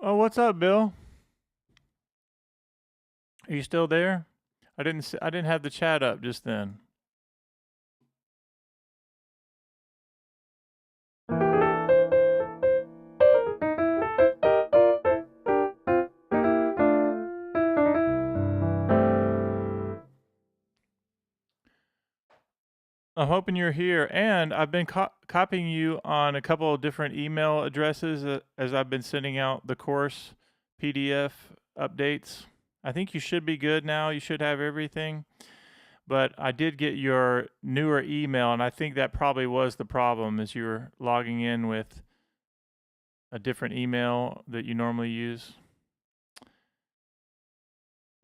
Oh, what's up, Bill? Are you still there? I didn't have the chat up just then. I'm hoping you're here, and I've been copying you on a couple of different email addresses as I've been sending out the course PDF updates. I think you should be good now. You should have everything. But I did get your newer email, and I think that probably was the problem, is you were logging in with a different email that you normally use.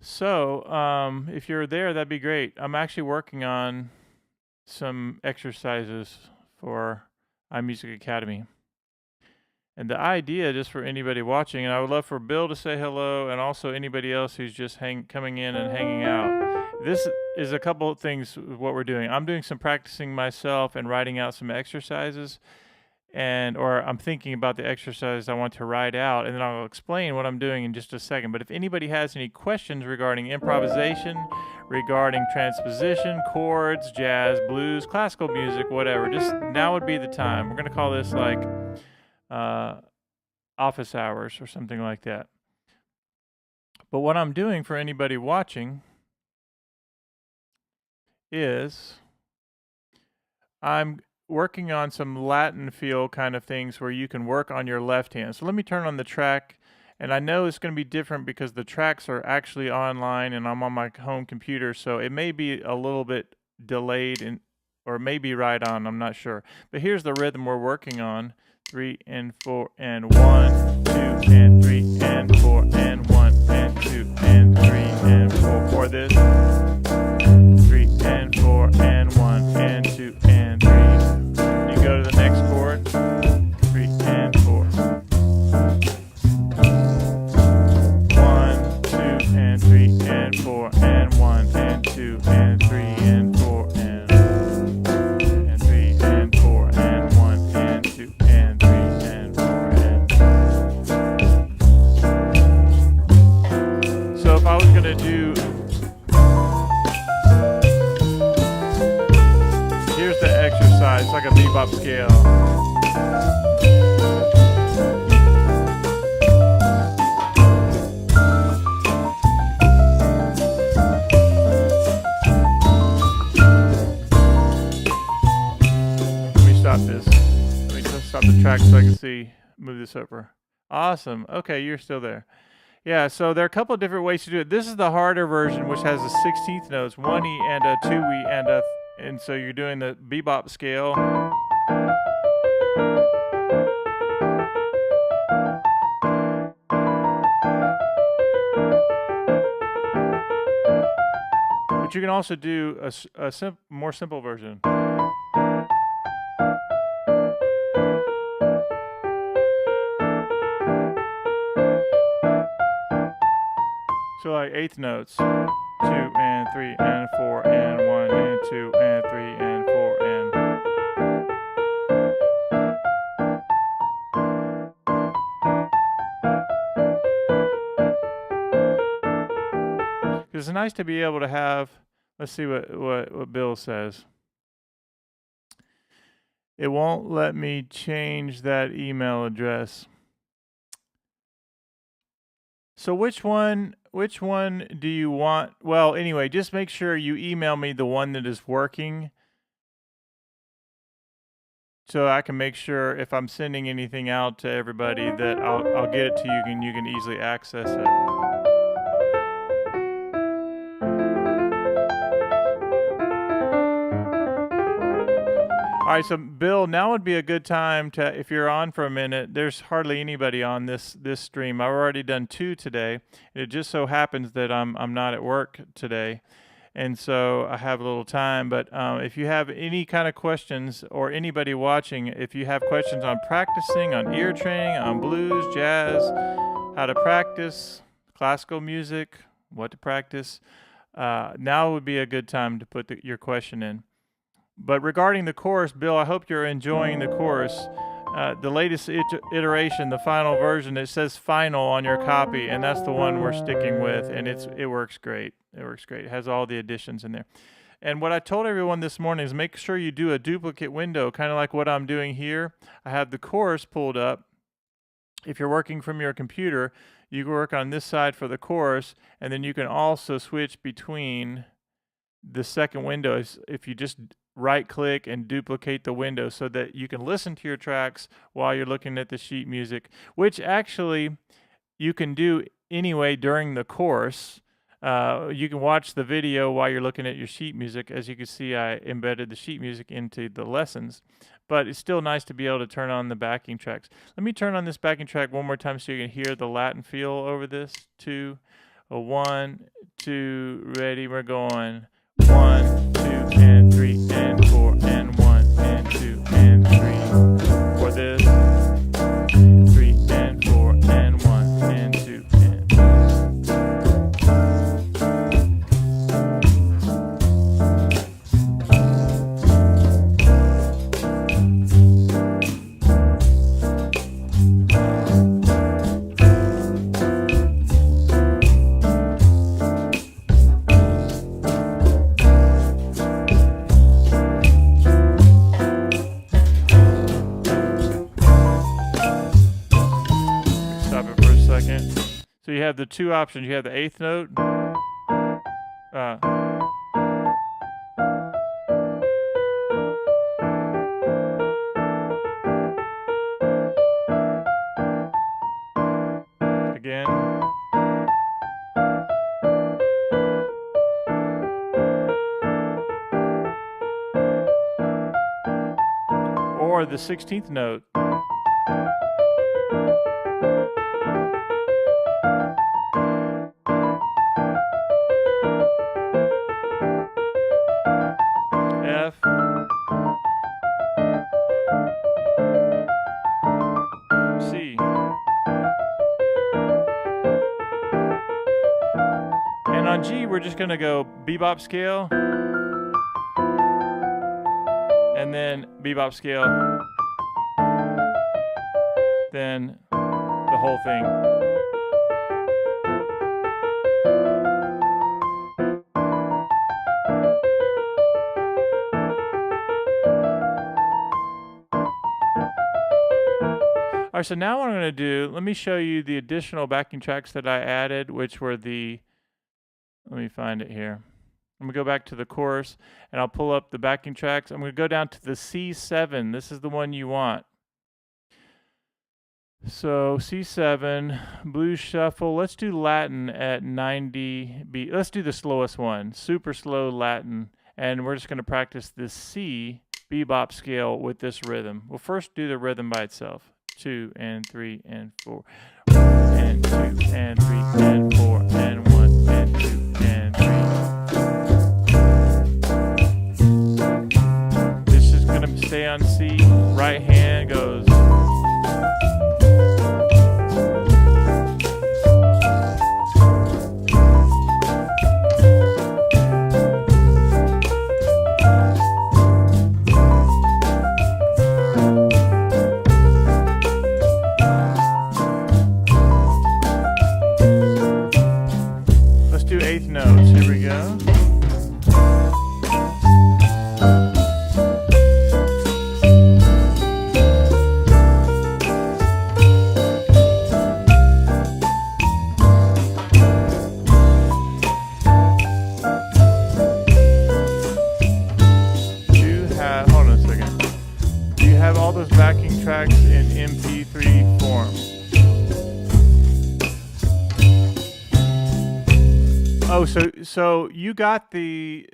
So, if you're there, that'd be great. I'm actually working on some exercises for iMusicAcademy. And the idea, just for anybody watching, and I would love for Bill to say hello, and also anybody else who's just coming in and hanging out. This is a couple of things what we're doing. I'm doing some practicing myself and writing out some exercises, or I'm thinking about the exercise I want to write out, and then I'll explain what I'm doing in just a second. But if anybody has any questions regarding improvisation, regarding transposition, chords, jazz, blues, classical music, whatever, just now would be the time. We're going to call this like office hours or something like that. But what I'm doing for anybody watching is I'm working on some Latin feel kind of things where you can work on your left hand. So let me turn on the track, and I know it's going to be different because the tracks are actually online and I'm on my home computer, so it may be a little bit delayed and or maybe right on, I'm not sure. But here's the rhythm we're working on. 3 and 4 and 1, 2 and 3 and 4 and 1 and 2 and 3 and 4 for this. 3 and 4 and 1 and 2 and 3. You go to the next chord. 3 and 4. 1, 2 and 3 and 4 and 1 and 2 and 3 and 4 and 3 and 4 and 1 and 2 and 3 and 4 and. So if I was gonna do, here's the exercise. It's like a bebop scale. Stop this. Let me just stop the track so I can see. Move this over. Awesome. Okay, you're still there. Yeah, so there are a couple of different ways to do it. This is the harder version, which has the 16th notes, 1E and a 2E and so you're doing the bebop scale. But you can also do a more simple version. So like eighth notes, 2 and 3 and 4 and 1 and 2 and 3 and 4 and. It's nice to be able to have. Let's see what Bill says. It won't let me change that email address. So which one do you want? Well, anyway, just make sure you email me the one that is working so I can make sure if I'm sending anything out to everybody that I'll get it to you and you can easily access it. All right, so Bill, now would be a good time to, if you're on for a minute, there's hardly anybody on this stream. I've already done 2 today. It just so happens that I'm not at work today, and so I have a little time. But if you have any kind of questions, or anybody watching, if you have questions on practicing, on ear training, on blues, jazz, how to practice, classical music, what to practice, now would be a good time to put your question in. But regarding the chorus, Bill, I hope you're enjoying the chorus. The latest iteration, the final version, it says final on your copy, and that's the one we're sticking with, and it works great. It works great. It has all the additions in there. And what I told everyone this morning is make sure you do a duplicate window, kind of like what I'm doing here. I have the chorus pulled up. If you're working from your computer, you can work on this side for the chorus, and then you can also switch between the second window if you just right-click and duplicate the window so that you can listen to your tracks while you're looking at the sheet music, which actually you can do anyway during the course. You can watch the video while you're looking at your sheet music. As you can see, I embedded the sheet music into the lessons, but it's still nice to be able to turn on the backing tracks. Let me turn on this backing track one more time so you can hear the Latin feel over this. 2, 1, 2, ready, we're going. 1, 2, and 3, and 4, and 1, and 2, and 3. For this, 3, and 4, and 1, and 2, and 3. second. So you have the two options. You have the eighth note. Again. Or the 16th note. F. C. And on G, we're just going to go bebop scale. And then bebop scale. Then the whole thing. All right, so now what I'm going to do, let me show you the additional backing tracks that I added, which were the, let me find it here. I'm going to go back to the chorus, and I'll pull up the backing tracks. I'm going to go down to the C7. This is the one you want. So C7, blues shuffle. Let's do Latin at 90 beat. Let's do the slowest one, super slow Latin. And we're just going to practice this C bebop scale with this rhythm. We'll first do the rhythm by itself. 2 and 3 and 4 and 2 and 3 and 4 and 1 and 2 and 3. This is going to stay on C. Right hand goes. Notes. Here we go. Hold on a second. Do you have all those backing tracks in MP3 form? Oh, so you got the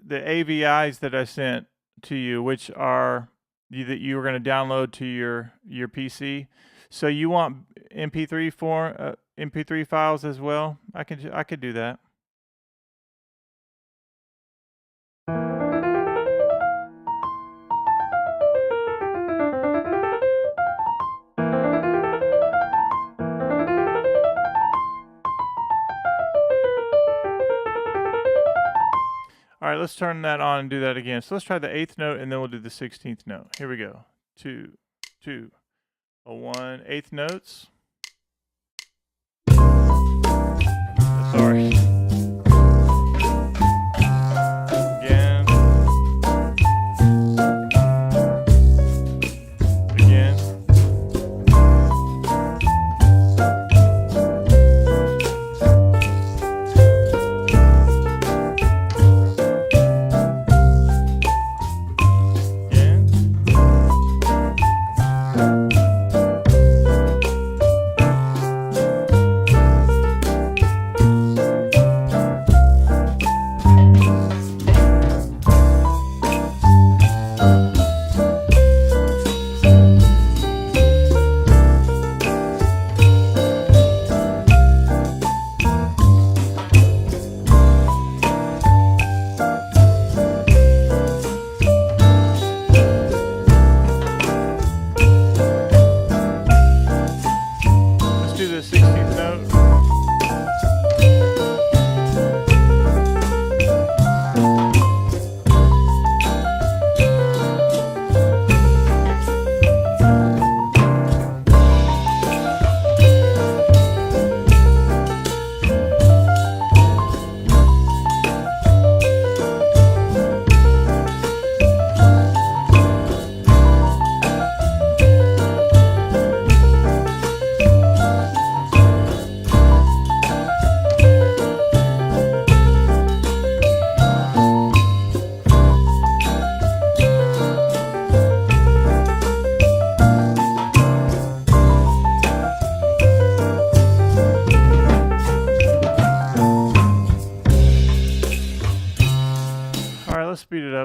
AVIs that I sent to you, which are that you were going to download to your PC. So you want MP3 form, MP3 files as well? I could do that. All right, let's turn that on and do that again. So let's try the 8th note, and then we'll do the 16th note. Here we go. 2, 2, a 1, 8th notes. Sorry. Again. Again.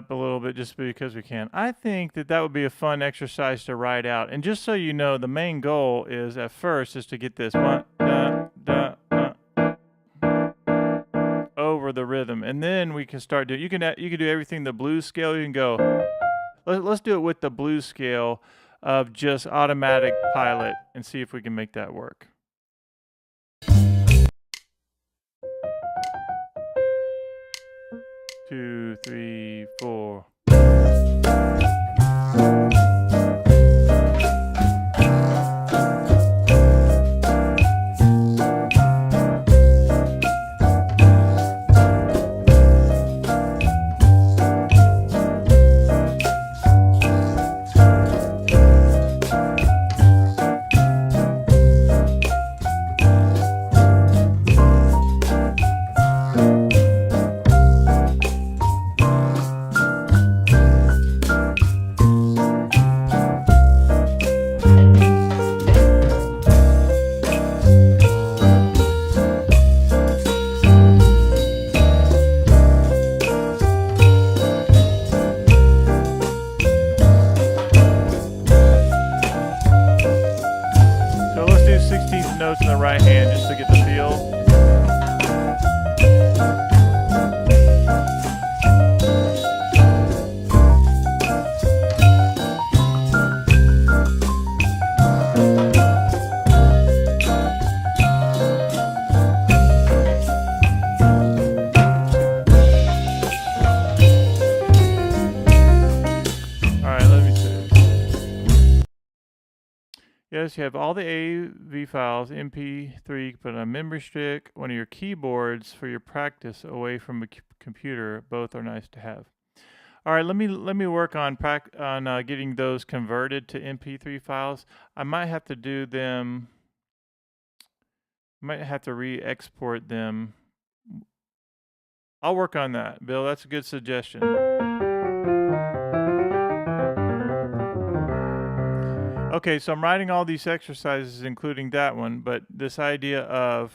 up a little bit just because we can. I think that would be a fun exercise to write out. And just so you know, the main goal is at first is to get this one over the rhythm, and then we can start doing. You can do everything the blues scale. You can go. Let's do it with the blues scale of just automatic pilot and see if we can make that work. Two, three, four. Notes in the right hand just to get the feel. Yes, you have all the AV files, MP3, put on a memory stick, one of your keyboards for your practice away from a computer. Both are nice to have. All right, let me work on getting those converted to MP3 files. I might have to do them. Might have to re-export them. I'll work on that, Bill. That's a good suggestion. Okay, so I'm writing all these exercises, including that one, but this idea of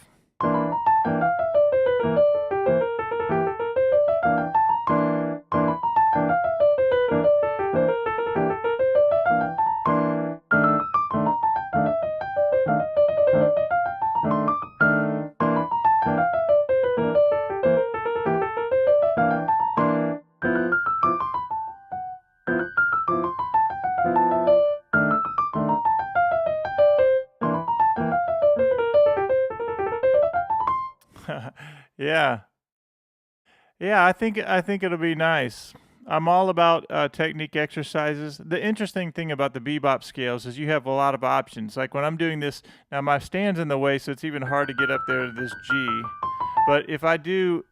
yeah, I think it'll be nice. I'm all about technique exercises. The interesting thing about the bebop scales is you have a lot of options. Like when I'm doing this, now my stand's in the way, so it's even hard to get up there to this G. But if I do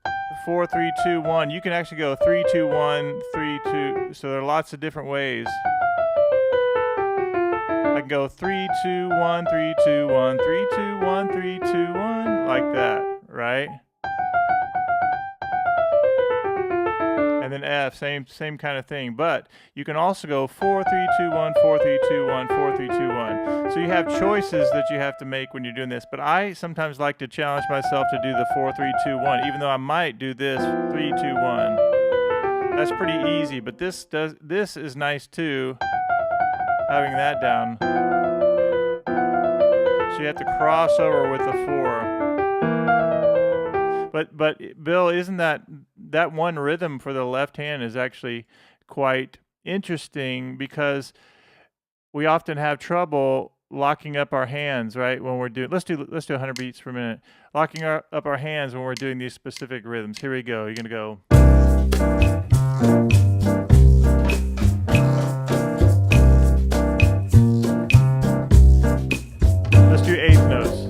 4, 3, 2, 1, you can actually go 3, 2, 1, 3, 2. So there are lots of different ways. I can go 3, 2, 1, 3, 2, 1, 3, 2, 1, 3, 2, 1, like that, right? And then F, same kind of thing. But you can also go 4, 3, 2, 1, 4, 3, 2, 1, 4, 3, 2, 1. So you have choices that you have to make when you're doing this. But I sometimes like to challenge myself to do the 4, 3, 2, 1, even though I might do this 3, 2, 1. That's pretty easy. But this is nice too, having that down. So you have to cross over with the 4. But Bill, isn't that one rhythm for the left hand is actually quite interesting, because we often have trouble locking up our hands, right? When we're doing, let's do 100 beats per minute. Locking up our hands when we're doing these specific rhythms. Here we go. You're gonna go. Let's do eighth notes.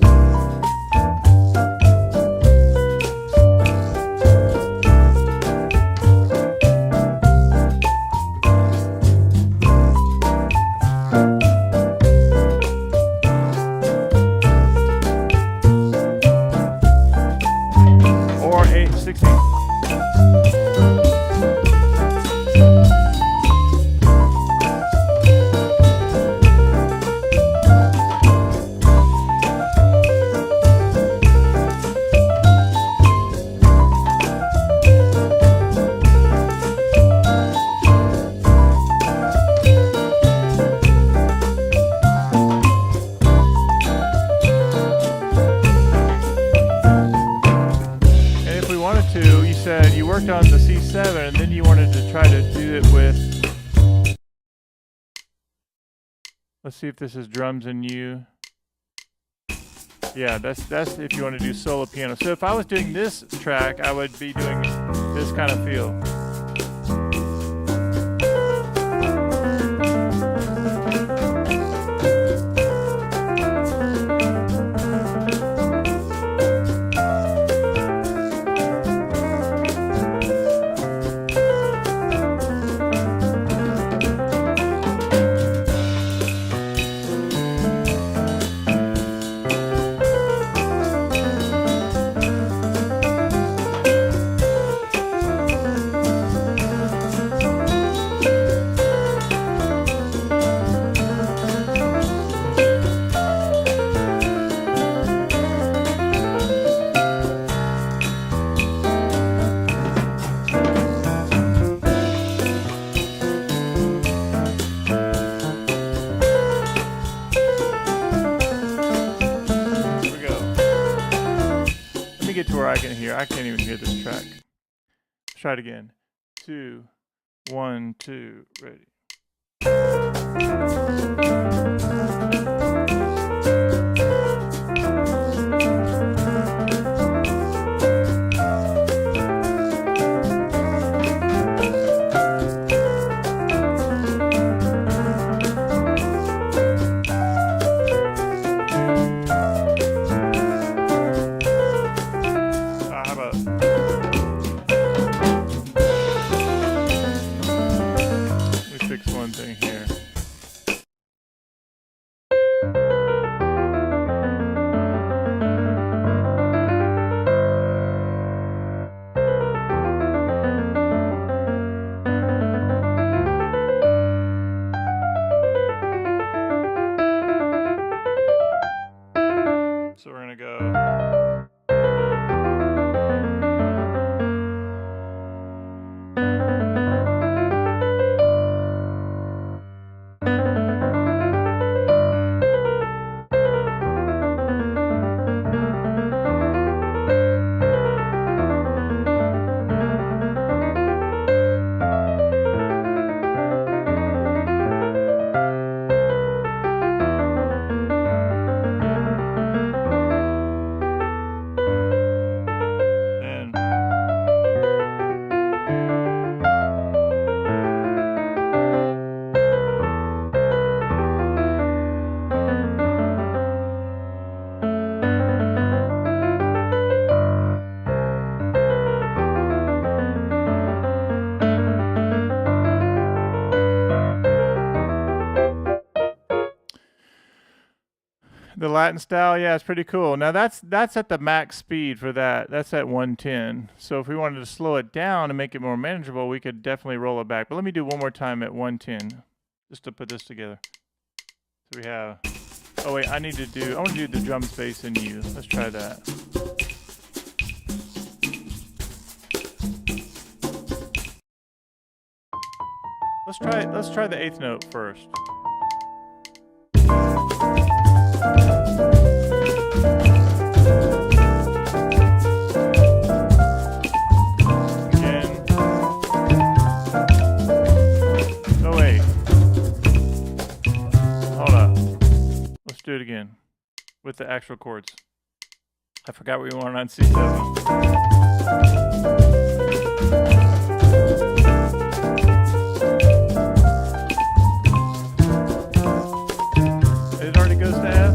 worked on the C7 and then you wanted to try to do it with, let's see if this is drums and U. Yeah, that's if you want to do solo piano. So if I was doing this track, I would be doing this kind of feel. Get to where I can hear. I can't even hear this track. Let's try it again. 2, 1, 2, ready. One thing here. So we're gonna go. The Latin style, yeah, it's pretty cool. Now that's at the max speed for that. That's at 110. So if we wanted to slow it down and make it more manageable, we could definitely roll it back. But let me do one more time at 110, just to put this together. So we have, oh wait, I want to do the drum space in U. Let's try that. Let's try the 8th note first. Do it again with the actual chords. I forgot we wanted on C7. It already goes to F.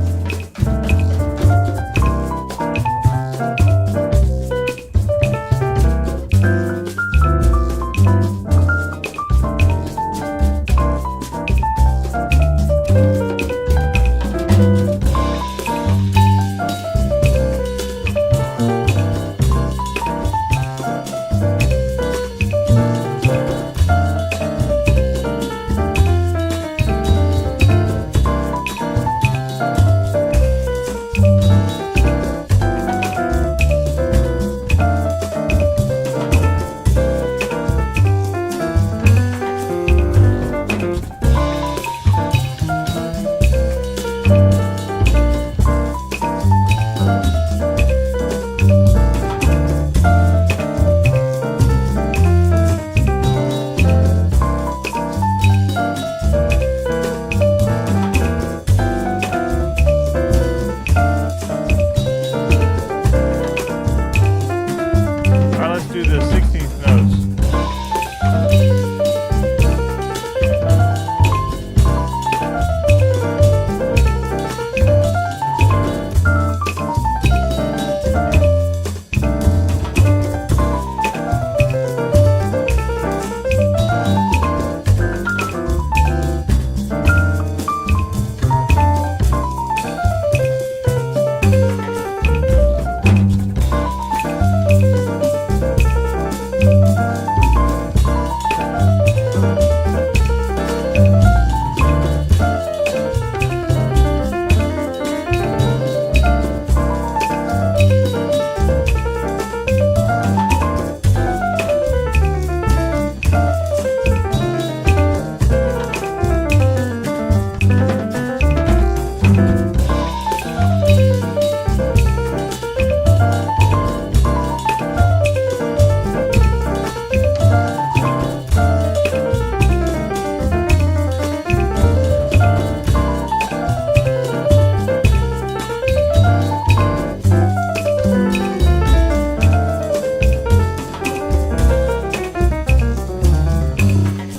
do the 16th notes.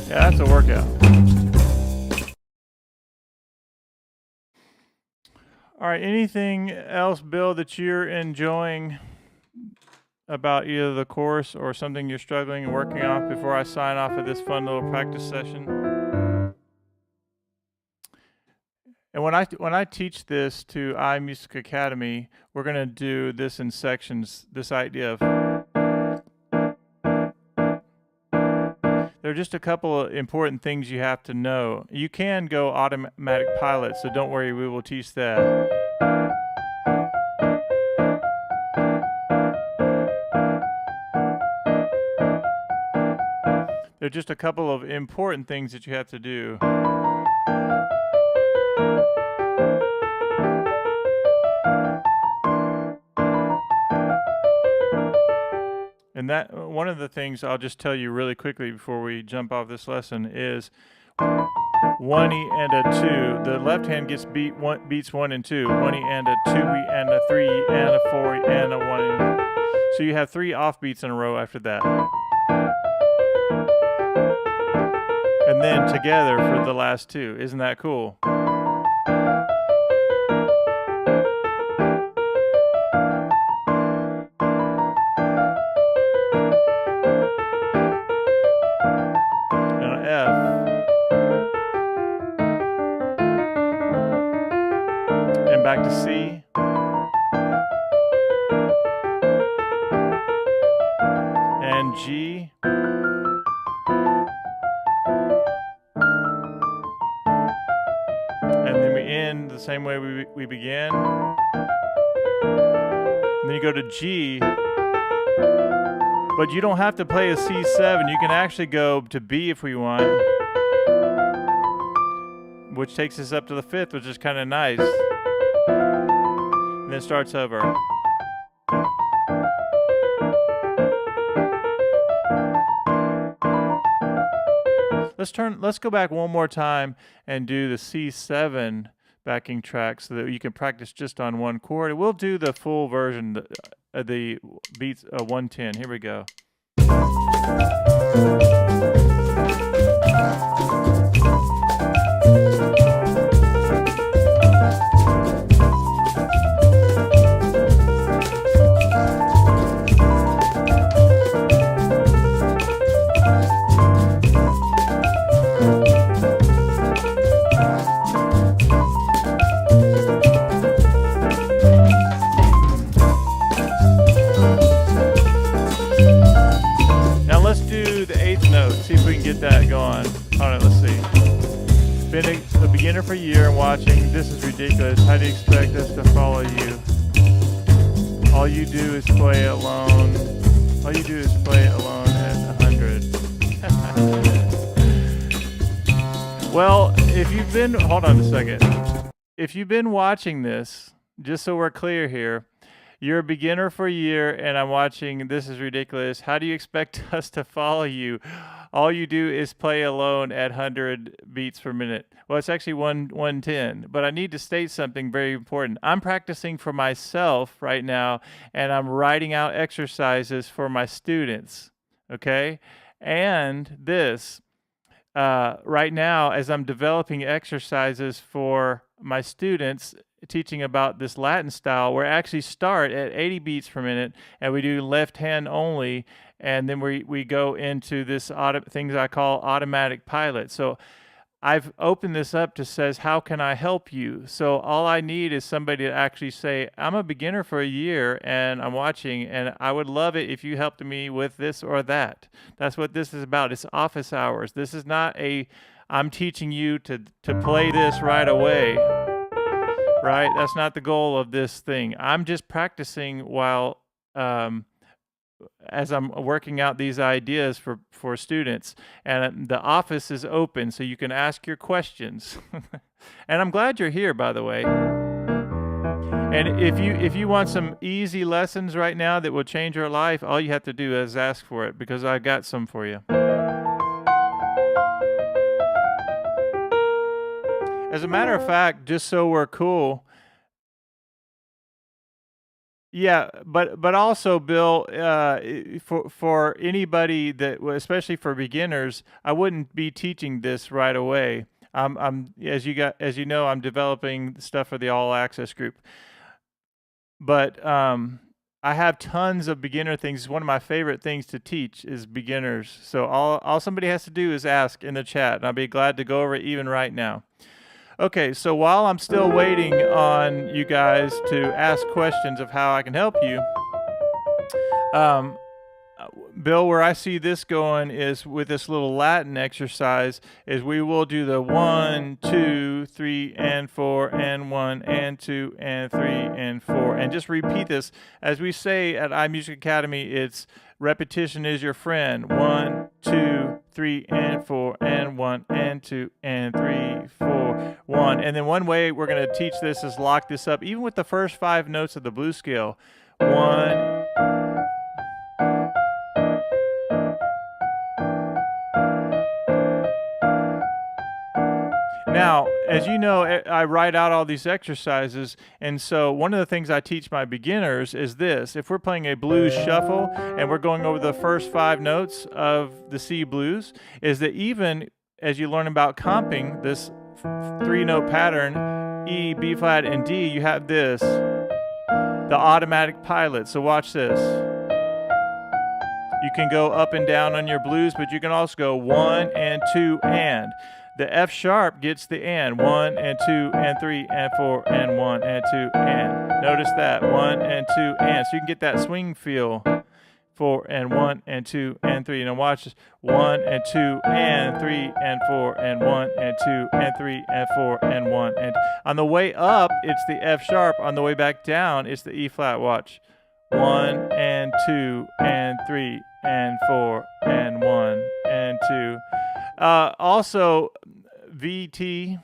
That's a workout. All right, anything else, Bill, that you're enjoying about either the course or something you're struggling and working off before I sign off of this fun little practice session? And when I teach this to iMusicAcademy, we're going to do this in sections, this idea of there are just a couple of important things you have to know. You can go automatic pilot, so don't worry, we will teach that. There are just a couple of important things that you have to do. And that one of the things I'll just tell you really quickly before we jump off this lesson is 1 E and a 2. The left hand gets beats 1 and 2. 1 E and a 2 E and a 3 E and a 4 E and a 1 E. So you have 3 off beats in a row after that. And then together for the last 2. Isn't that cool? Back to C. And G. And then we end the same way we began. And then you go to G. But you don't have to play a C7. You can actually go to B if we want. Which takes us up to the 5th, which is kind of nice. And then it starts over. Let's go back one more time and do the C7 backing track so that you can practice just on one chord. We'll do the full version of the beats 110. Here we go. See if we can get that going. All right, let's see. Been a beginner for a year and watching. This is ridiculous. How do you expect us to follow you? All you do is play alone. All you do is play alone at 100. Well, if you've been, hold on a second. If you've been watching this, just so we're clear here, You're a beginner for a year, and I'm watching. This is ridiculous. How do you expect us to follow you? All you do is play alone at 100 beats per minute. Well, it's actually 110, but I need to state something very important. I'm practicing for myself right now, and I'm writing out exercises for my students, okay? And this, right now, as I'm developing exercises for my students, teaching about this Latin style, we actually start at 80 beats per minute, and we do left hand only, and then we go into this things I call automatic pilot. So I've opened this up to says, how can I help you? So all I need is somebody to actually say, I'm a beginner for a year and I'm watching, and I would love it if you helped me with this or that. That's what this is about. It's office hours. This is not I'm teaching you to play this right away, right? That's not the goal of this thing. I'm just practicing while, as I'm working out these ideas for students, and the office is open so you can ask your questions. And I'm glad you're here, by the way. And if you want some easy lessons right now that will change your life, all you have to do is ask for it, because I got some for you. As a matter of fact, just so we're cool, yeah, but also, Bill, for anybody that, especially for beginners, I wouldn't be teaching this right away. As you know, I'm developing stuff for the All Access group, but I have tons of beginner things. One of my favorite things to teach is beginners. So all somebody has to do is ask in the chat, and I'll be glad to go over it even right now. Okay, so while I'm still waiting on you guys to ask questions of how I can help you, Bill, where I see this going is with this little Latin exercise, is we will do the 1, 2, 3, and 4, and 1, and 2, and 3, and 4, and just repeat this. As we say at iMusicAcademy, it's repetition is your friend. 1, 2, 3, and 4, and 1, and 2, and 3, 4, 1. And then one way we're going to teach this is lock this up, even with the first 5 notes of the blues scale. 1. Now, as you know, I write out all these exercises, and so one of the things I teach my beginners is this. If we're playing a blues shuffle and we're going over the first 5 notes of the C blues, is that even as you learn about comping, this 3-note pattern, E, B flat, and D, you have this, the automatic pilot. So watch this. You can go up and down on your blues, but you can also go 1 and 2 and. The F sharp gets the and. 1 and 2 and 3 and 4 and 1 and 2 and. Notice that. 1 and 2 and. So you can get that swing feel. 4 and 1 and 2 and 3. Now watch this. 1 and 2 and 3 and 4 and 1 and 2 and 3 and 4 and 1 and. On the way up, it's the F sharp. On the way back down, it's the E flat. Watch. 1 and 2 and 3 and 4 and 1 and 2. Also, VT.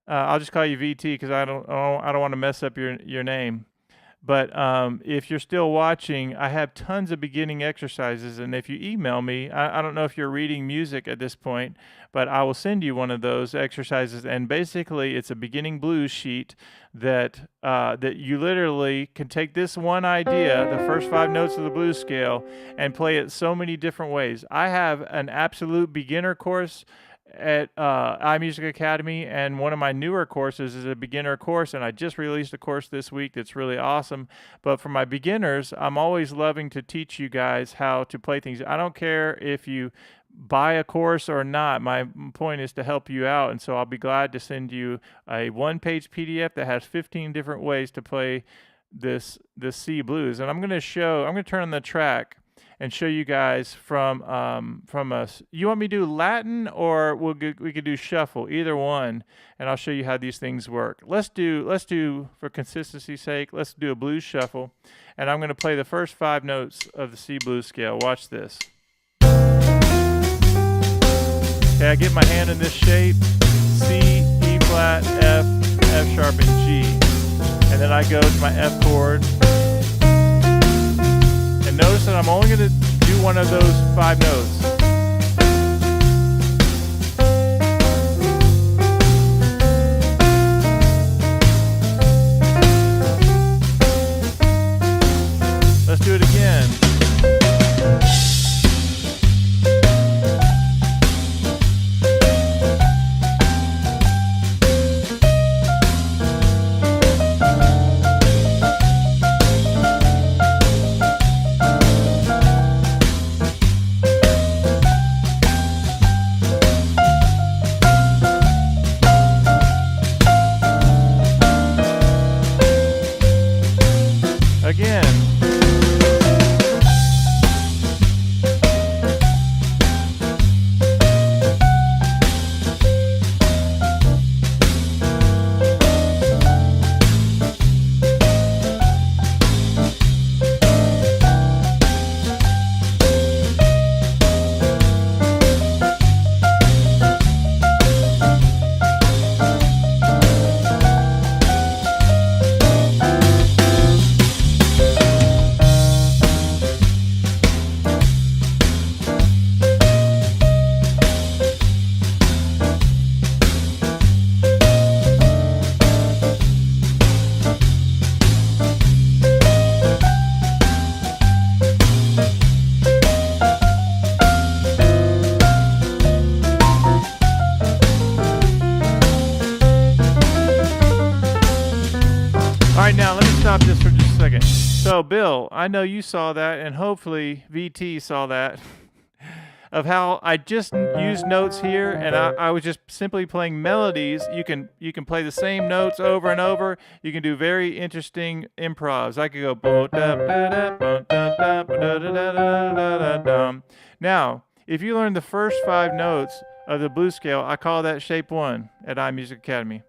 I'll just call you VT because I don't want to mess up your name. But if you're still watching, I have tons of beginning exercises, and if you email me, I don't know if you're reading music at this point, but I will send you one of those exercises. And basically, it's a beginning blues sheet that you literally can take this one idea, the first 5 notes of the blues scale, and play it so many different ways. I have an absolute beginner course at iMusicAcademy, and one of my newer courses is a beginner course, and I just released a course this week that's really awesome. But for my beginners, I'm always loving to teach you guys how to play things. I don't care if you buy a course or not. My point is to help you out, and so I'll be glad to send you a 1-page PDF that has 15 different ways to play this C blues. And I'm going to turn on the track and show you guys from us. You want me to do Latin, or we could do shuffle, either one, and I'll show you how these things work. Let's do for consistency's sake, let's do a blues shuffle, and I'm going to play the first 5 notes of the C blues scale. Watch this. Okay, I get my hand in this shape: C, E flat, F, F sharp, and G, and then I go to my F chord. And notice that I'm only going to do one of those 5 notes. Let's do it again. Again. Alright, now let me stop this for just a second. So, Bill, I know you saw that, and hopefully VT saw that, of how I just used notes here, and I was just simply playing melodies. You can play the same notes over and over. You can do very interesting improvs. I could go bo da ba da bo da da ba da da da da da dum. Now, if you learn the first 5 notes of the blues scale, I call that shape 1 at iMusicAcademy.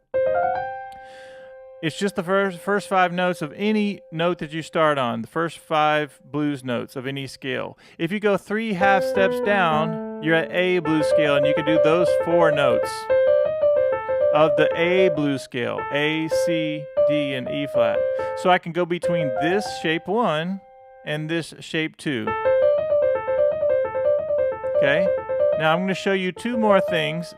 It's just the first 5 notes of any note that you start on, the first 5 blues notes of any scale. If you go 3 half steps down, you're at A blues scale, and you can do those 4 notes of the A blues scale, A, C, D, and E flat. So I can go between this shape 1 and this shape 2. Okay? Now I'm going to show you 2 more things.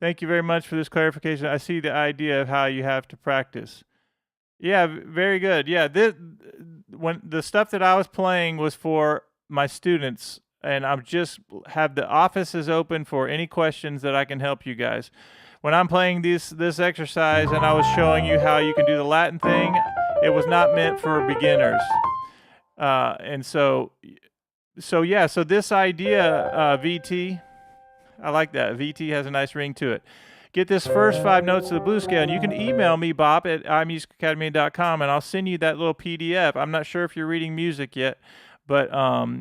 Thank you very much for this clarification. I see the idea of how you have to practice. Yeah, very good. Yeah, when the stuff that I was playing was for my students, and I'm just have the office is open for any questions that I can help you guys. When I'm playing this exercise and I was showing you how you can do the Latin thing, it was not meant for beginners. And so this idea, VT. I like that. VT has a nice ring to it. Get this first 5 notes of the blues scale, and you can email me, Bop, at iMusicAcademy.com, and I'll send you that little PDF. I'm not sure if you're reading music yet, but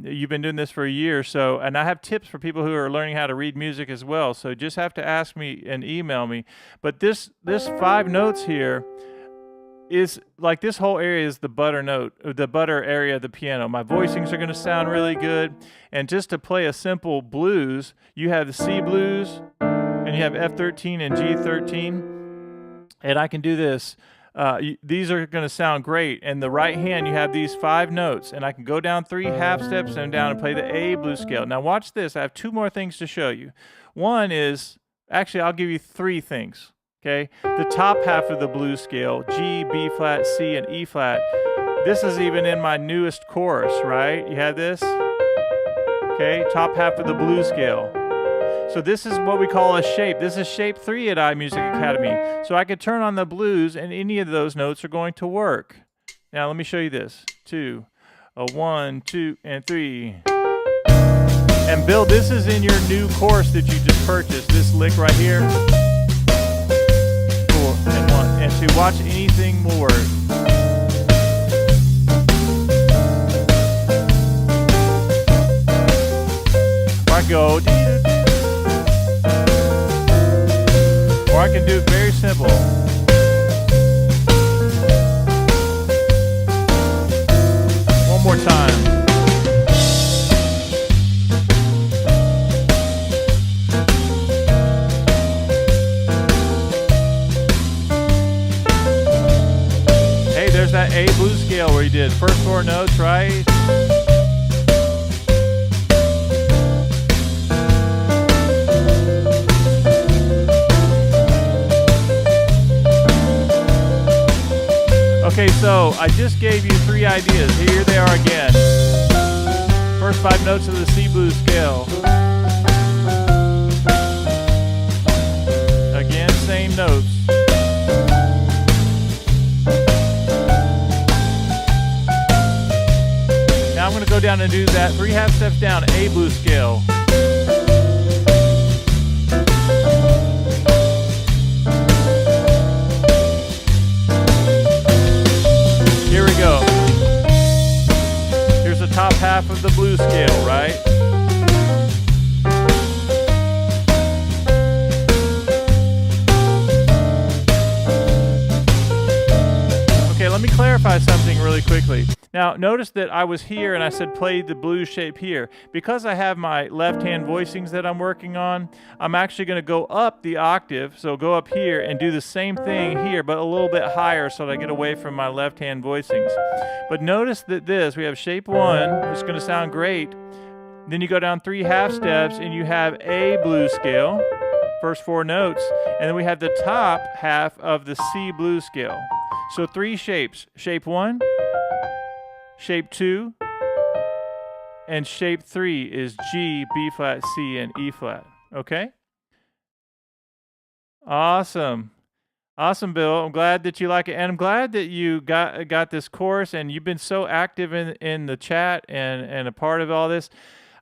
you've been doing this for a year, so, and I have tips for people who are learning how to read music as well, so just have to ask me and email me. But this 5 notes here is like this whole area is the butter note, the butter area of the piano. My voicings are going to sound really good. And just to play a simple blues, you have the C blues, and you have F13 and G13. And I can do this. These are going to sound great. And the right hand, you have these 5 notes, and I can go down 3 half steps and down and play the A blues scale. Now watch this. I have 2 more things to show you. One is, actually, I'll give you 3 things. Okay, the top half of the blues scale, G, B flat, C, and E flat. This is even in my newest course, right? You have this? Okay, top half of the blues scale. So this is what we call a shape. This is shape 3 at iMusicAcademy. So I could turn on the blues, and any of those notes are going to work. Now let me show you this. 2, a 1, 2, and 3. And Bill, this is in your new course that you just purchased. This lick right here. And 1, and to watch anything will work. Or I go, or I can do it very simple. One more time. There's that A blues blues scale where you did first 4 notes, right? Okay, so I just gave you 3 ideas. Here they are again. First 5 notes of the C blues scale. Again, same notes. Now I'm going to go down and do that 3 half steps down, A blues scale. Here we go. Here's the top half of the blues scale, right? Okay, let me clarify something really quickly. Now, notice that I was here and I said play the blues shape here. Because I have my left-hand voicings that I'm working on, I'm actually going to go up the octave, so go up here and do the same thing here, but a little bit higher so that I get away from my left-hand voicings. But notice that we have shape 1, it's going to sound great. Then you go down 3 half steps and you have A blues scale, first 4 notes, and then we have the top half of the C blues scale. So 3 shapes, shape 1, shape 2, and shape 3 is G, B flat, C, and E flat. Okay? Awesome. Awesome, Bill. I'm glad that you like it. And I'm glad that you got this course and you've been so active in the chat and a part of all this.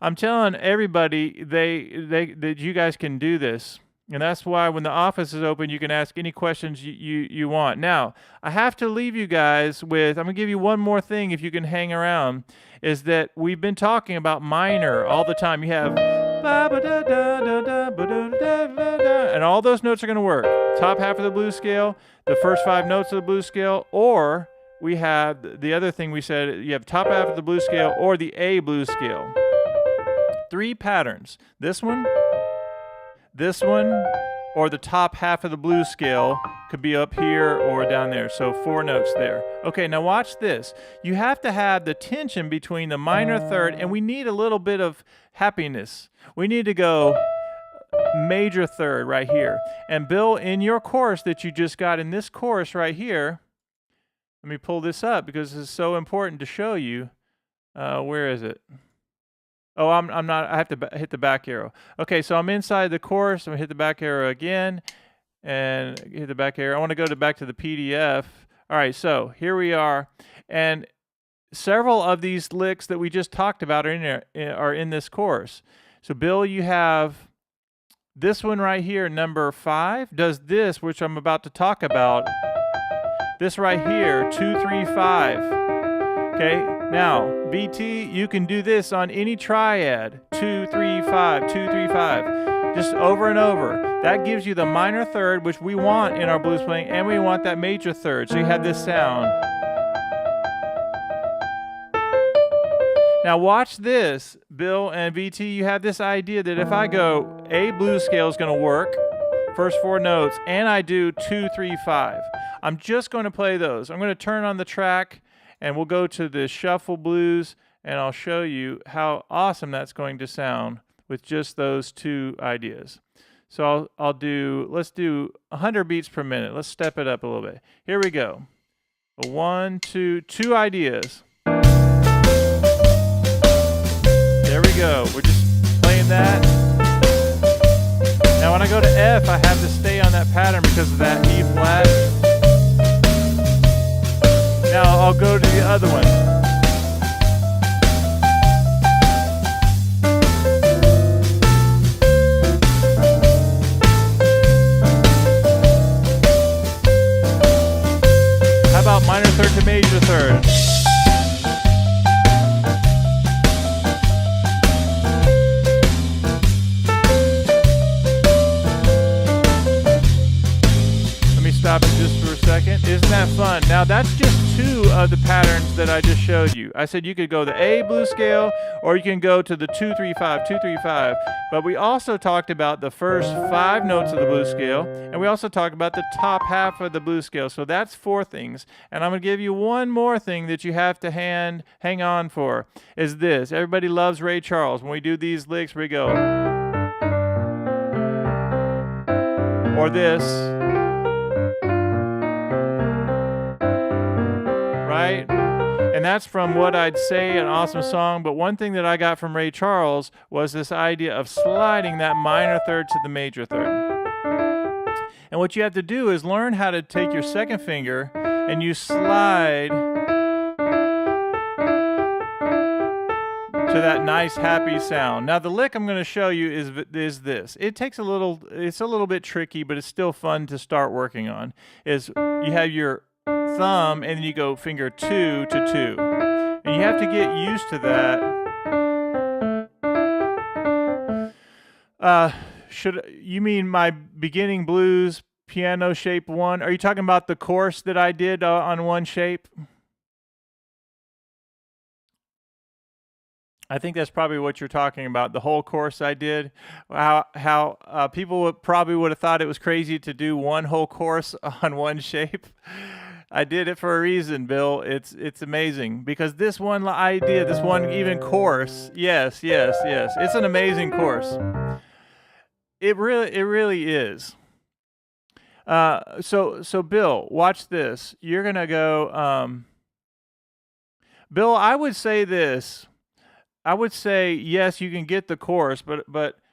I'm telling everybody that you guys can do this. And that's why when the office is open, you can ask any questions you want. Now, I have to leave you guys with, I'm going to give you one more thing if you can hang around, is that we've been talking about minor all the time. You have and all those notes are going to work. Top half of the blues scale, the first 5 notes of the blues scale, or we have the other thing we said, you have top half of the blues scale or the A blues scale. 3 patterns. This one, or the top half of the blues scale could be up here or down there. So 4 notes there. Okay, now watch this. You have to have the tension between the minor third, and we need a little bit of happiness. We need to go major third right here. And Bill, in your course that you just got in this course right here, let me pull this up because this is so important to show you. Where is it? Oh, I'm not, I have to hit the back arrow. Okay, so I'm inside the course. I'm gonna hit the back arrow again and hit the back arrow. I want to go back to the PDF. All right, so here we are. And several of these licks that we just talked about are in this course. So Bill, you have this one right here, number 5, does this, which I'm about to talk about. This right here, 2, 3, 5. Okay. Now, BT, you can do this on any triad. 2, 3, 5, 2, 3, 5. Just over and over. That gives you the minor third, which we want in our blues playing, and we want that major third. So you have this sound. Now watch this, Bill and BT, you have this idea that if I go A blues scale is going to work, first 4 notes, and I do 2, 3, 5. I'm just going to play those. I'm going to turn on the track, and we'll go to the shuffle blues, and I'll show you how awesome that's going to sound with just those 2 ideas. So let's do 100 beats per minute. Let's step it up a little bit. Here we go. 1, 2 ideas. There we go. We're just playing that. Now when I go to F, I have to stay on that pattern because of that E flat. Now I'll go to the other one. How about minor third to major third? Let me stop it just for a second. Isn't that fun? Now that's just 2 of the patterns that I just showed you. I said you could go the A blues scale, or you can go to the 2-3-5, 2-3-5. But we also talked about the first 5 notes of the blues scale, and we also talked about the top half of the blues scale. So that's 4 things. And I'm going to give you one more thing that you have to hang on for, is this. Everybody loves Ray Charles. When we do these licks, we go, or this, right? And that's from What I'd Say, an awesome song. But one thing that I got from Ray Charles was this idea of sliding that minor third to the major third. And what you have to do is learn how to take your second finger and you slide to that nice happy sound. Now the lick I'm going to show you is this. It's a little bit tricky, but it's still fun to start working on. Is you have your thumb and then you go finger 2 to 2. And you have to get used to that. Should you mean my beginning blues piano shape 1? Are you talking about the course that I did on one shape? I think that's probably what you're talking about, the whole course I did. How people probably would have thought it was crazy to do one whole course on one shape. I did it for a reason, Bill. It's amazing because this one idea, this one even course, yes, it's an amazing course. It really is. So Bill, watch this. You're gonna go, Bill. I would say this. I would say yes, you can get the course, but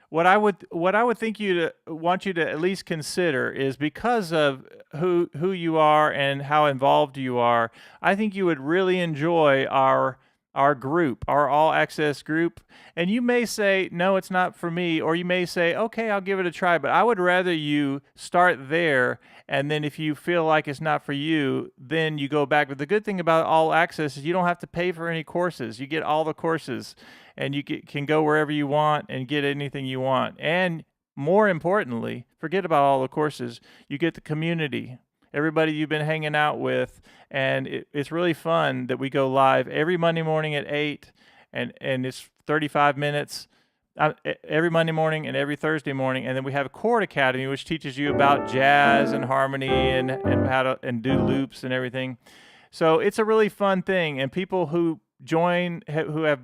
what I would want you to at least consider is, because of who you are and how involved you are, I think you would really enjoy our group, our all access group. And you may say, no, it's not for me, or you may say, okay, I'll give it a try, but I would rather you start there, and then if you feel like it's not for you, then you go back. But the good thing about all access is you don't have to pay for any courses. You get all the courses, and you can go wherever you want and get anything you want. And more importantly, forget about all the courses, you get the community, everybody you've been hanging out with. And it's really fun that we go live every Monday morning at 8, and it's 35 minutes every Monday morning and every Thursday morning. And then we have a Chord Academy, which teaches you about jazz and harmony and how to do loops and everything. So it's a really fun thing. And people who have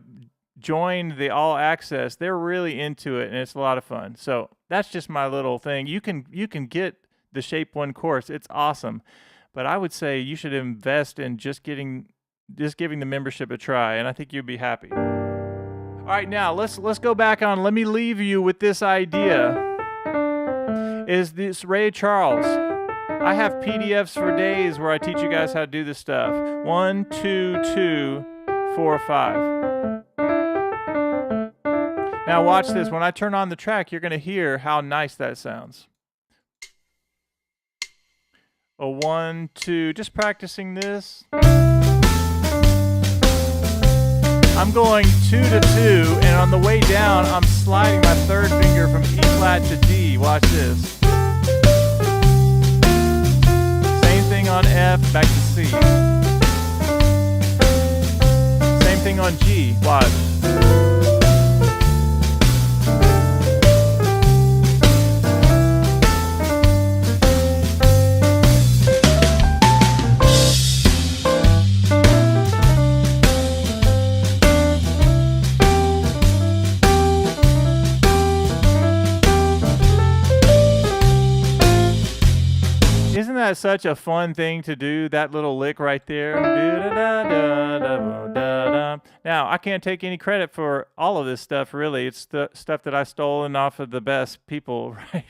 joined the all access, they're really into it, and it's a lot of fun. So that's just my little thing. You can get the Shape 1 course. It's awesome. But I would say you should invest in just giving the membership a try, and I think you'd be happy. All right, now let's go back on. Let me leave you with this idea. Is this Ray Charles? I have PDFs for days where I teach you guys how to do this stuff. 1, 2, 2, 4, 5. Now watch this. When I turn on the track, you're going to hear how nice that sounds. A 1, 2, just practicing this. I'm going 2 to 2, and on the way down, I'm sliding my third finger from E flat to D. Watch this. Same thing on F, back to C. Same thing on G. Watch. Isn't that such a fun thing to do, that little lick right there? Now, I can't take any credit for all of this stuff, really. It's the stuff that I've stolen off of the best people, right?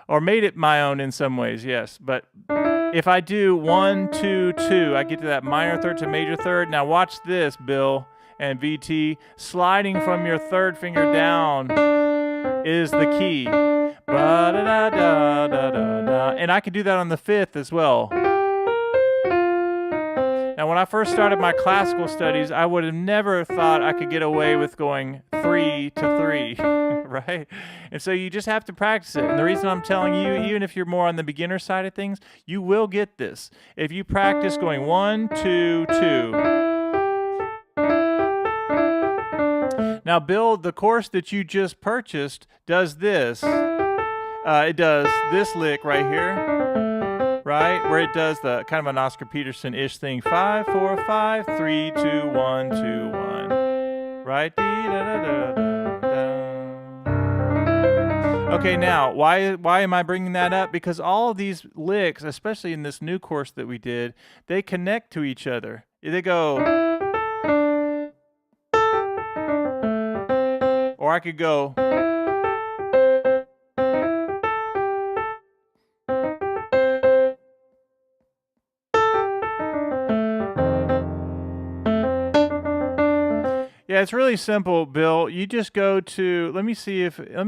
Or made it my own in some ways, yes. But if I do 1, 2, 2, I get to that minor third to major third. Now watch this, Bill and VT. Sliding from your third finger down is the key. And I can do that on the fifth as well. Now, when I first started my classical studies, I would have never thought I could get away with going 3 3 to 3, right? And so you just have to practice it. And the reason I'm telling you, even if you're more on the beginner side of things, you will get this. If you practice going 1, 2, 2. Now, Bill, the course that you just purchased does this. It does this lick right here, right? Where it does the kind of an Oscar Peterson-ish thing. 5, 4, 5, 3, 2, 1, 2, 1. Right? Okay, now, why am I bringing that up? Because all of these licks, especially in this new course that we did, they connect to each other. They go... Or I could go... Yeah, it's really simple, Bill. You just go to, let me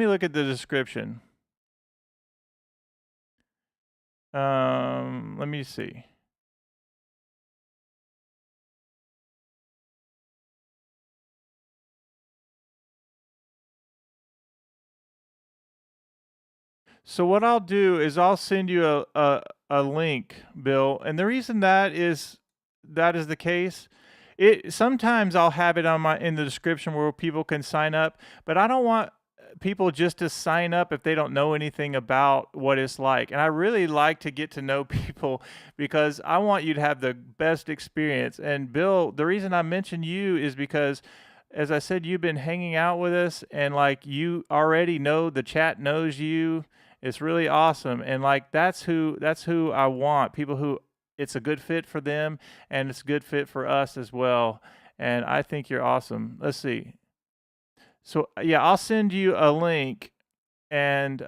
look at the description. Let me see. So what I'll do is I'll send you a link, Bill. And the reason that is the case, sometimes I'll have it in the description where people can sign up, but I don't want people just to sign up if they don't know anything about what it's like. And I really like to get to know people because I want you to have the best experience. And Bill, the reason I mentioned you is because, as I said, you've been hanging out with us, and like you already know, the chat knows you. It's really awesome. And like that's who I want, people who it's a good fit for them and it's a good fit for us as well. And I think you're awesome. Let's see. So yeah, I'll send you a link, and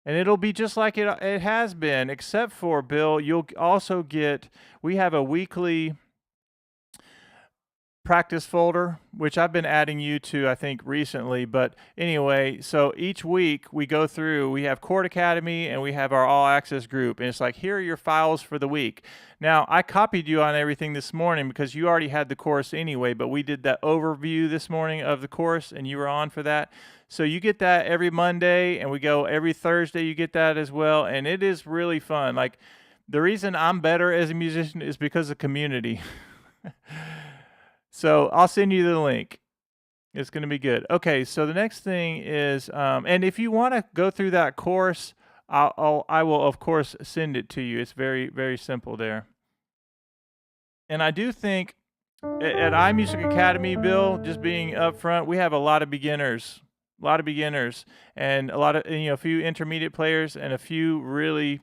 it'll be just like it has been, except for, Bill, you'll also get, we have a weekly practice folder, which I've been adding you to, I think, recently. But anyway, so each week we go through, we have Chord Academy and we have our all access group. And it's like, here are your files for the week. Now, I copied you on everything this morning because you already had the course anyway, but we did that overview this morning of the course and you were on for that. So you get that every Monday, and we go every Thursday, you get that as well. And it is really fun. Like, the reason I'm better as a musician is because of community. So I'll send you the link. It's going to be good. Okay, so the next thing is, and if you want to go through that course, I will, of course, send it to you. It's very, very simple there. And I do think at iMusicAcademy, Bill, just being upfront, we have a lot of beginners, and a few intermediate players and a few really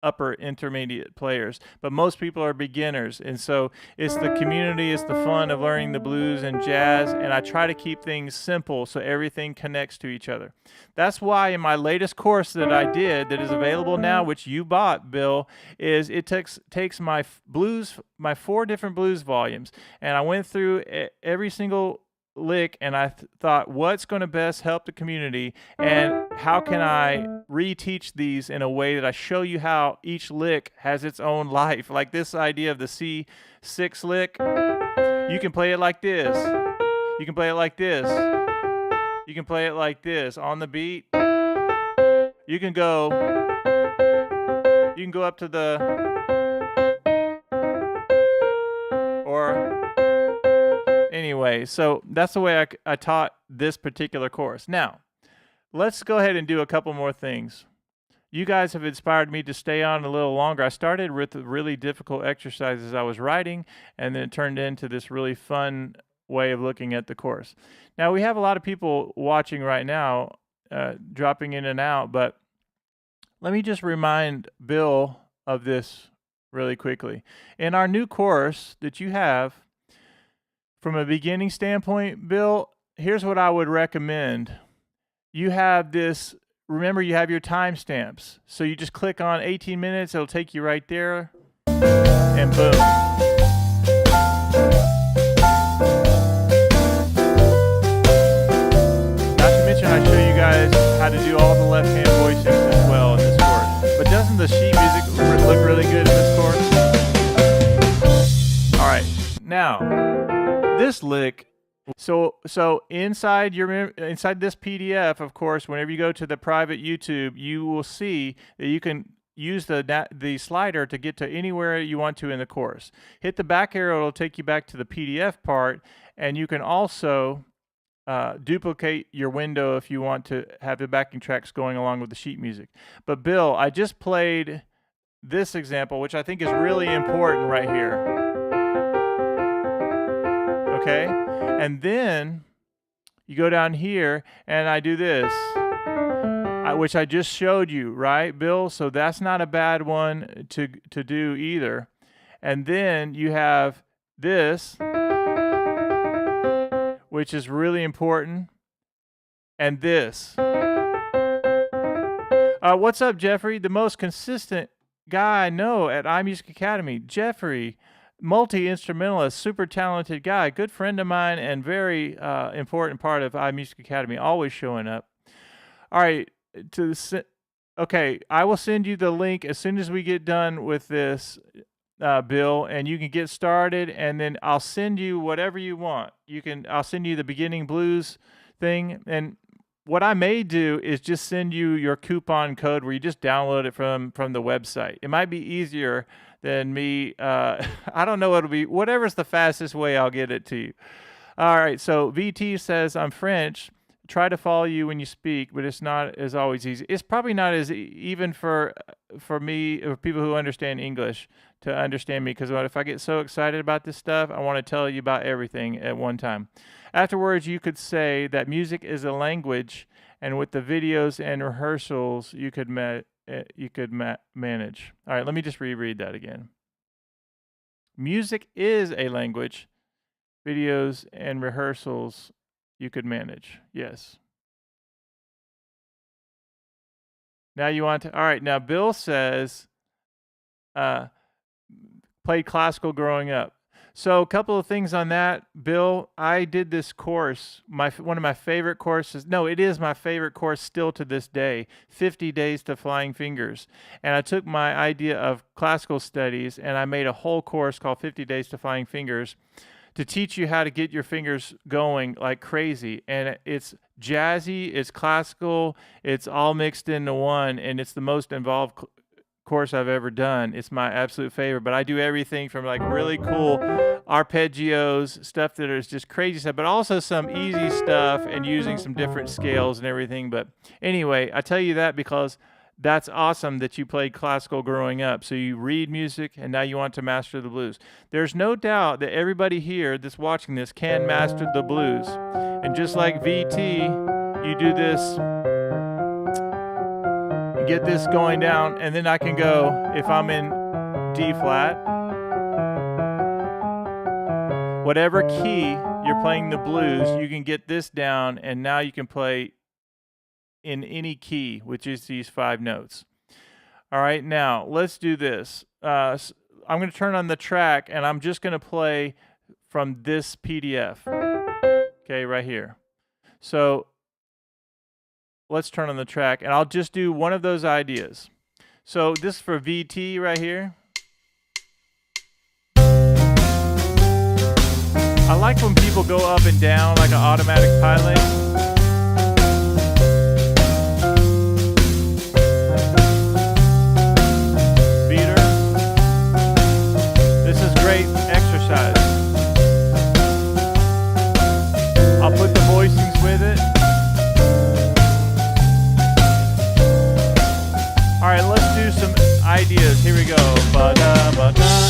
upper intermediate players, but most people are beginners. And so it's the community, it's the fun of learning the blues and jazz, and I try to keep things simple so everything connects to each other. That's why in my latest course that I did, that is available now, which you bought, Bill, is it takes my 4 different blues volumes, and I went through every single lick, and I thought, what's going to best help the community, and how can I reteach these in a way that I show you how each lick has its own life. Like this idea of the C6 lick, you can play it like this, you can play it like this, you can play it like this on the beat. You can go up to the, or anyway, so that's the way I taught this particular course. Now, let's go ahead and do a couple more things. You guys have inspired me to stay on a little longer. I started with really difficult exercises I was writing, and then it turned into this really fun way of looking at the course. Now, we have a lot of people watching right now, dropping in and out, but let me just remind Bill of this really quickly. In our new course that you have, from a beginning standpoint, Bill, here's what I would recommend. You have this, remember you have your timestamps. So you just click on 18 minutes, it'll take you right there, and boom. Not to mention I show you guys how to do all the left-hand voicings as well in this course. But doesn't the sheet music look really good in this course? All right, now, this lick So inside this PDF, of course, whenever you go to the private YouTube, you will see that you can use the slider to get to anywhere you want to in the course. Hit the back arrow, it'll take you back to the PDF part, and you can also duplicate your window if you want to have the backing tracks going along with the sheet music. But Bill, I just played this example, which I think is really important right here. Okay? And then you go down here and I do this, which I just showed you, right, Bill? So that's not a bad one to do either. And then you have this, which is really important, and this. What's up, Jeffrey? The most consistent guy I know at iMusicAcademy. Jeffrey, multi-instrumentalist, super talented guy, good friend of mine, and very important part of iMusicAcademy, always showing up. All right, okay, I will send you the link as soon as we get done with this, Bill, and you can get started, and then I'll send you whatever you want. I'll send you the beginning blues thing, and what I may do is just send you your coupon code where you just download it from the website. It might be easier than me. I don't know what it'll be. Whatever's the fastest way, I'll get it to you. All right, so VT says, I'm French. Try to follow you when you speak, but it's not as always easy. It's probably not as even for me or people who understand English to understand me, because if I get so excited about this stuff, I want to tell you about everything at one time. Afterwards, you could say that music is a language, and with the videos and rehearsals, you could manage. All right, let me just reread that again. Music is a language, videos and rehearsals you could manage. Yes. Now you want to, all right, now Bill says, played classical growing up. So a couple of things on that, Bill. I did this course, one of my favorite courses. No, it is my favorite course still to this day, 50 Days to Flying Fingers. And I took my idea of classical studies and I made a whole course called 50 Days to Flying Fingers to teach you how to get your fingers going like crazy. And it's jazzy, it's classical, it's all mixed into one, and it's the most involved course I've ever done. It's my absolute favorite, but I do everything from like really cool arpeggios, stuff that is just crazy stuff, but also some easy stuff and using some different scales and everything. But anyway, I tell you that because that's awesome that you played classical growing up. So you read music and now you want to master the blues. There's no doubt that everybody here that's watching this can master the blues. And just like VT, you do this, get this going down, and then I can go, if I'm in D flat, whatever key you're playing the blues, you can get this down, and now you can play in any key, which is these 5 notes. All right, now let's do this. I'm going to turn on the track, and I'm just going to play from this PDF. Okay, right here. So let's turn on the track, and I'll just do one of those ideas. So this is for VT right here. I like when people go up and down like an automatic pilot. Beater. This is great exercise. I'll put the voicings with it. All right, let's do some ideas. Here we go. Ba-da-ba-da.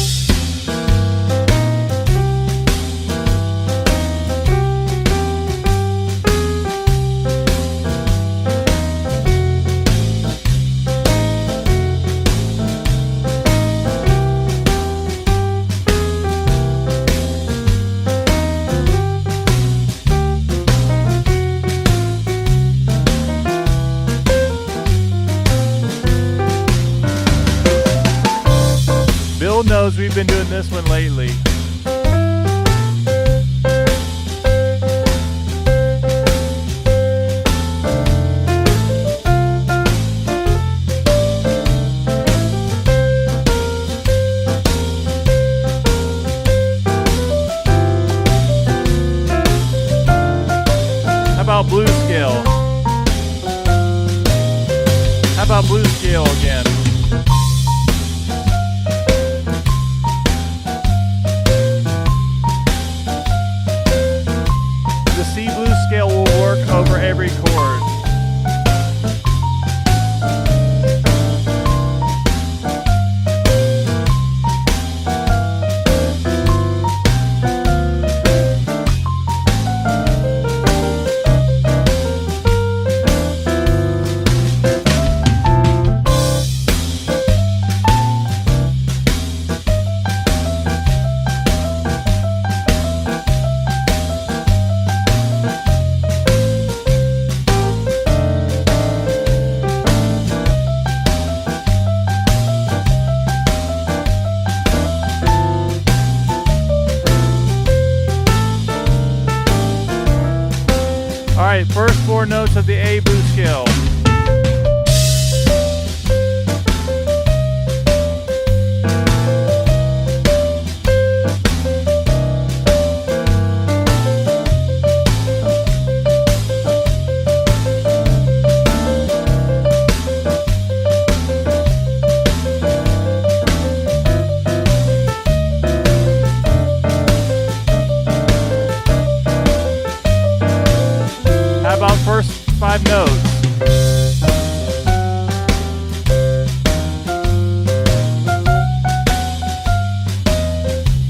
Bill knows we've been doing this one lately. blues scale? How about blues scale again? The C blues scale will work over every chord. Alright, first 4 notes of the A blues scale. How about first 5 notes?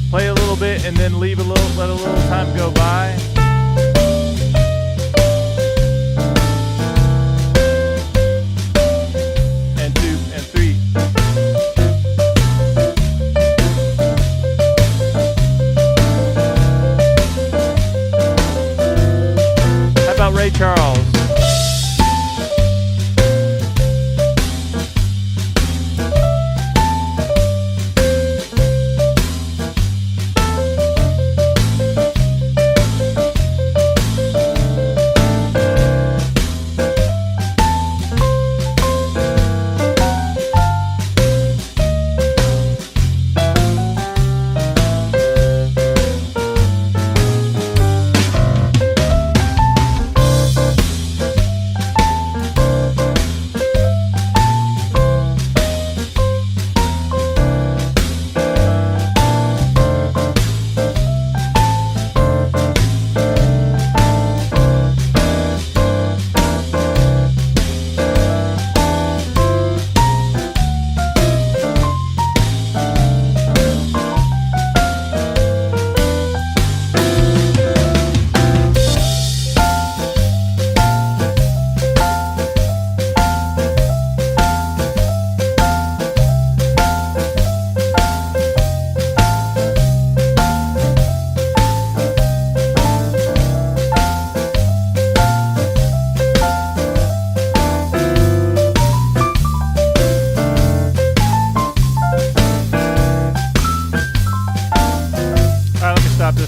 Play a little bit and then leave a little, let a little time go by. And 2 and 3. How about Ray Charles?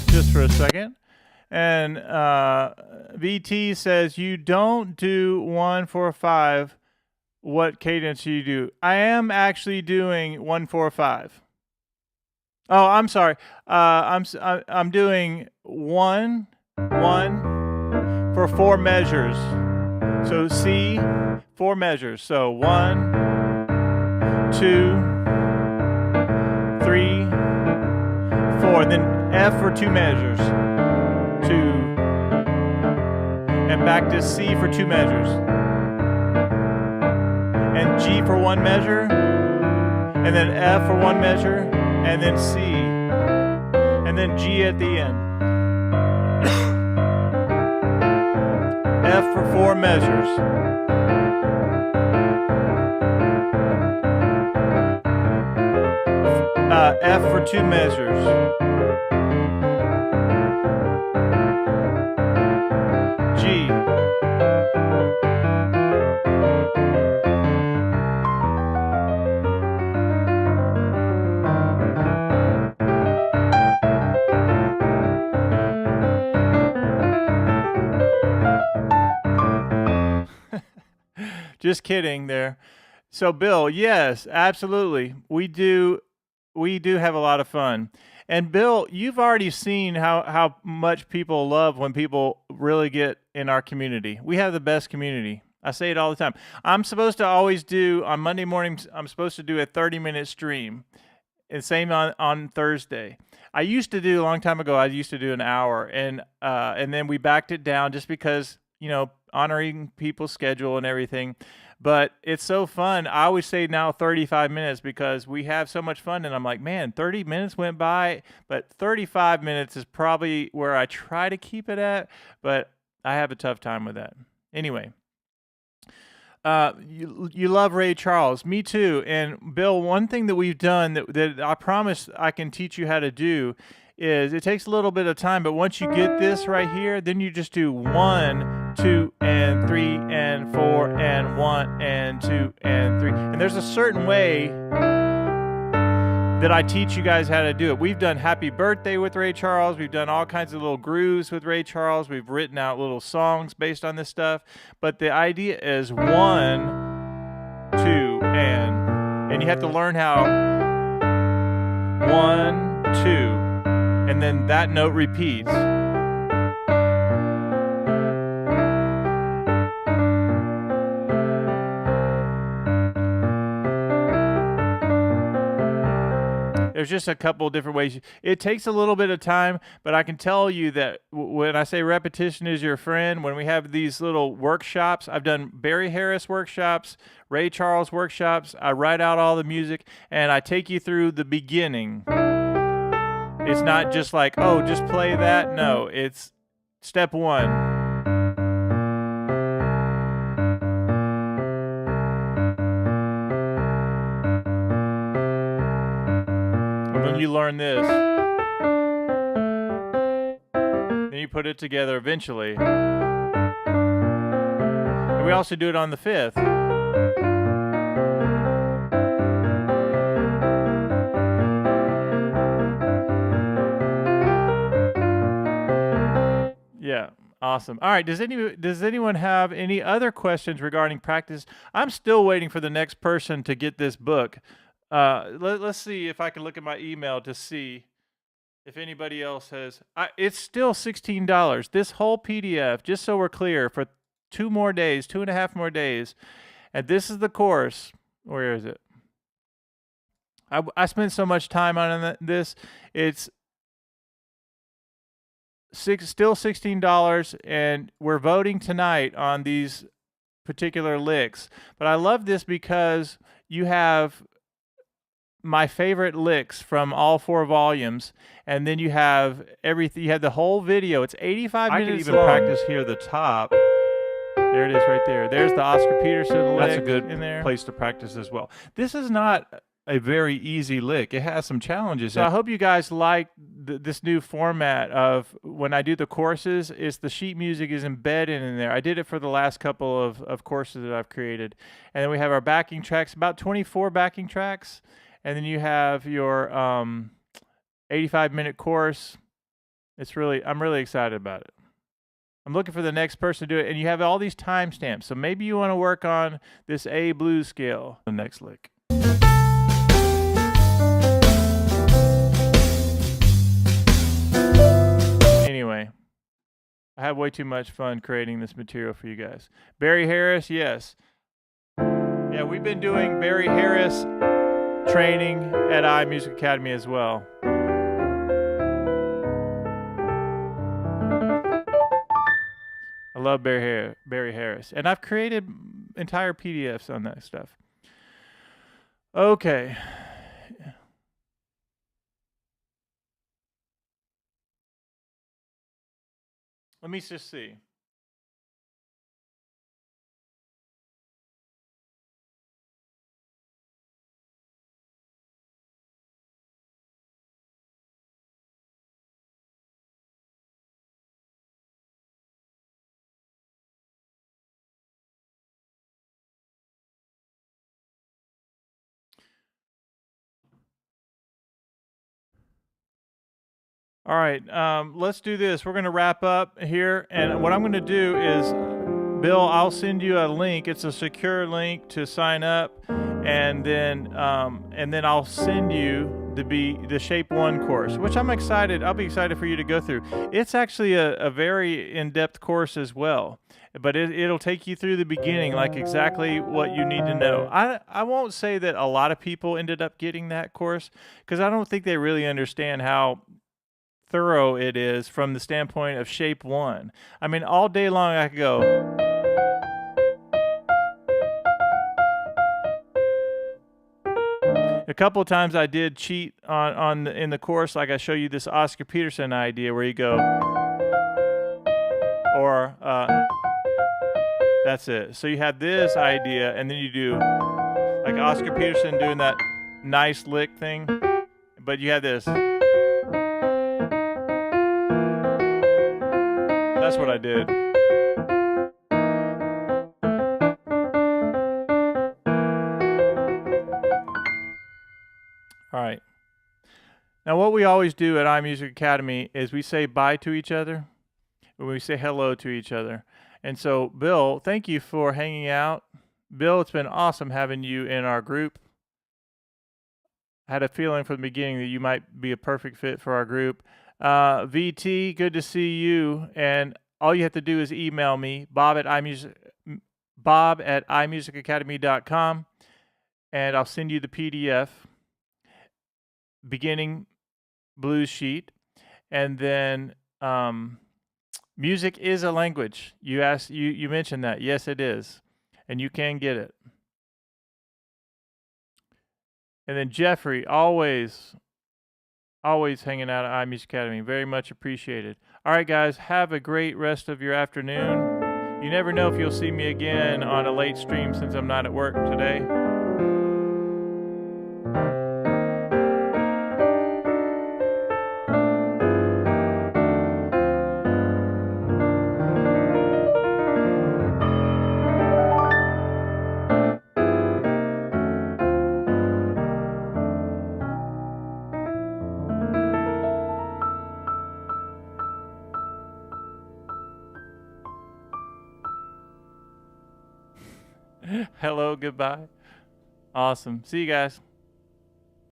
Just for a second. And VT says, you don't do 1 4 5. What cadence do you do? I am actually doing 1 4 5. Oh, I'm sorry. I'm doing 1 1 for 4 measures. So C, 4 measures. So 1 2 3 4. And then F for 2 measures. 2. And back to C for 2 measures. And G for 1 measure. And then F for 1 measure. And then C. And then G at the end. F for 4 measures. F for 2 measures. G. Just kidding there. So Bill, yes, absolutely. We do have a lot of fun. And Bill, you've already seen how much people love when people really get in our community. We have the best community. I say it all the time. I'm supposed to always do, on Monday mornings, I'm supposed to do a 30-minute stream. And same on Thursday. I used to do, a long time ago, I used to do an hour. And then we backed it down just because, honoring people's schedule and everything. But it's so fun. I always say now 35 minutes because we have so much fun. And I'm like, man, 30 minutes went by. But 35 minutes is probably where I try to keep it at. But I have a tough time with that. Anyway. You love Ray Charles. Me too. And Bill, one thing that we've done that I promise I can teach you how to do is, it takes a little bit of time, but once you get this right here, then you just do 1, 2, and 3, and 4, and 1, and 2, and 3. And there's a certain way that I teach you guys how to do it. We've done Happy Birthday with Ray Charles. We've done all kinds of little grooves with Ray Charles. We've written out little songs based on this stuff. But the idea is 1, 2, and you have to learn how 1, 2, and then that note repeats. There's just a couple of different ways. It takes a little bit of time, but I can tell you that when I say repetition is your friend, when we have these little workshops, I've done Barry Harris workshops, Ray Charles workshops, I write out all the music, and I take you through the beginning. It's not just like, oh, just play that. No, it's step 1. You learn this, then you put it together eventually. And we also do it on the 5th. Yeah, awesome. All right, does anyone have any other questions regarding practice? I'm still waiting for the next person to get this book. Let's see if I can look at my email to see if anybody else has. It's still $16. This whole PDF, just so we're clear, for 2 more days, 2.5 more days. And this is the course. Where is it? I spent so much time on this. It's still $16, and we're voting tonight on these particular licks. But I love this because you have my favorite licks from all 4 volumes, and then you have everything. You have the whole video. It's 85 minutes. I could even practice here the top. There it is right there. There's the Oscar Peterson lick. That's a good place to practice as well. This is not a very easy lick. It has some challenges. So I hope you guys like this new format of when I do the courses, is the sheet music is embedded in there. I did it for the last couple of courses that I've created. And then we have our backing tracks, about 24 backing tracks. And then you have your 85-minute course. I'm really excited about it. I'm looking for the next person to do it. And you have all these timestamps. So maybe you want to work on this A blues scale. The next lick. Anyway, I have way too much fun creating this material for you guys. Barry Harris, yes. Yeah, we've been doing Barry Harris training at iMusicAcademy as well. I love Barry Harris. And I've created entire PDFs on that stuff. Okay. Let me just see. All right, let's do this. We're going to wrap up here, and what I'm going to do is, Bill, I'll send you a link. It's a secure link to sign up, and then I'll send you the Shape 1 course, which I'm excited. I'll be excited for you to go through. It's actually a very in-depth course as well, but it'll take you through the beginning, like exactly what you need to know. I won't say that a lot of people ended up getting that course because I don't think they really understand how thorough it is from the standpoint of Shape 1. I mean, all day long I could go. A couple of times I did cheat in the course, like I show you this Oscar Peterson idea where you go, or that's it. So you have this idea, and then you do like Oscar Peterson doing that nice lick thing, but you have this. That's what I did. All right. Now, what we always do at iMusic Academy is we say bye to each other, and we say hello to each other. And so, Bill, thank you for hanging out. Bill, it's been awesome having you in our group. I had a feeling from the beginning that you might be a perfect fit for our group. VT, good to see you. And all you have to do is email me, bob at iMusicAcademy.com, and I'll send you the PDF. Beginning blues sheet, and then music is a language. You mentioned that. Yes, it is, and you can get it. And then Jeffrey, always hanging out at iMusic Academy. Very much appreciated. All right, guys, have a great rest of your afternoon. You never know if you'll see me again on a late stream since I'm not at work today. Hello, goodbye. Awesome. See you guys.